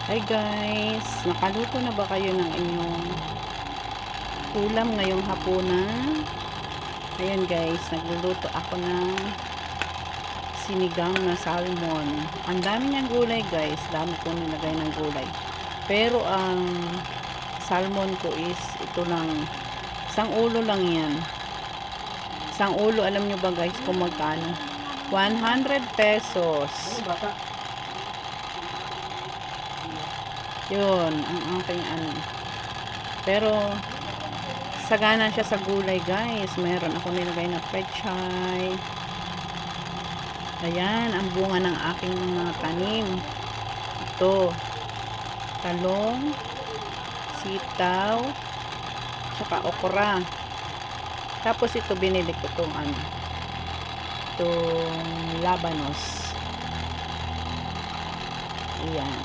Hi guys, nakaluto na ba kayo ng inyong ulam ngayong hapunan? Ayan guys, nagluluto ako ng sinigang na salmon. Ang dami niyang gulay guys, dami ko nilagay ng gulay. Pero ang salmon ko is ito lang, isang ulo lang yan. Isang ulo, alam nyo ba guys kung magkano? 100 pesos. Yun, ang aking ano. Pero, sagana siya sa gulay guys. Meron ako nilagay na pechay. Ayan, ang bunga ng aking mga tanim. Ito, talong, sitaw, tsaka okra. Tapos ito, binili ko itong ano, itong labanos. Ayan.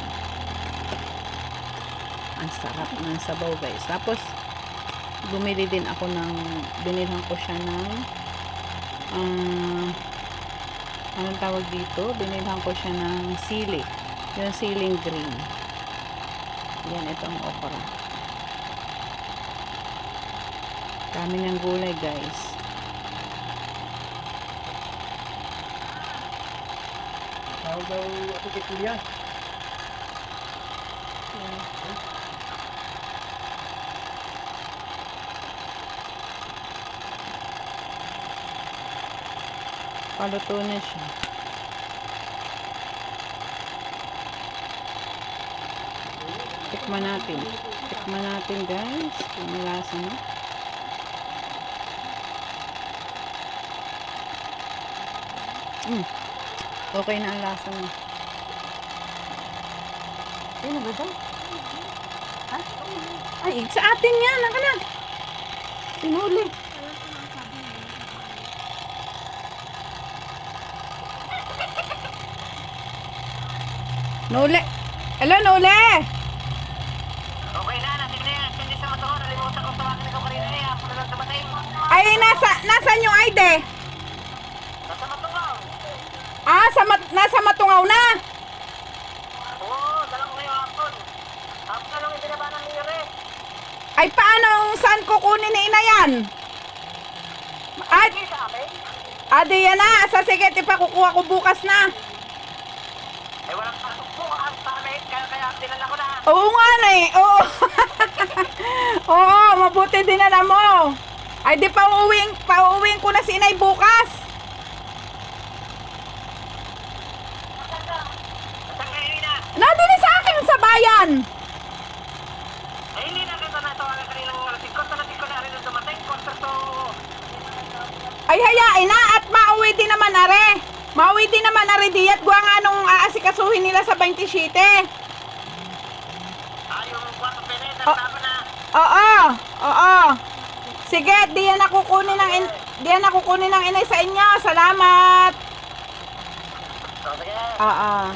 Ang sarap ng sabaw guys. Tapos bumili din ako ng, binilhan ko siya ng anong tawag dito, binilhan ko siya ng sili, yung siling green. Yan, itong okra. Dami ng gulay guys. Tawag daw ako kay Kuya. Paluto na siya. Tikman natin. Tikman natin guys. Kung lasa na. Okay na ang lasa niya. Sino ba ito? Ha? Ay, sa atin yan. Naka na. Sinuli. Nule. Hello, Nule. Okay na, natin na yan. Hindi sa matuwa, nalimutan ko tawagan ikaw kanina niya. Ako na lang sabatay mo. Ay, nasaan yung ID? Nasa matuwa. Nasa Matungaw na. Oo, dalang ko ngayong hapon. Hapon na lang yung binaba ng Mire. Ay, paano? Saan kukunin ni ina yan? Ay, Hindi sa amin. adi yan na. Sa sige, ipakukuha ko bukas na. Ay, walang pasok po sa amin. Kaya dinala ko na. Oo nga na eh. Oo. Oo, mabuti din na mo. Ay, di pauwiin ko na si inay bukas. Saan kayo na? Nadali sa akin sa bayan. Ay, hindi na kita na tawagan kanina ng alas 5. Alas 5 na rin ang dumating. Quarter to... Ay, hayain na at mauwi din naman are. Mauwi din naman are diyat. Guwa nga nung aasikasuhin nila sa 27. yung 4 penes. Oh. Tama na. Oo. Oo. Sige, diyan ako kukunin ng inay sa inyo. Salamat. So, sige. Oo.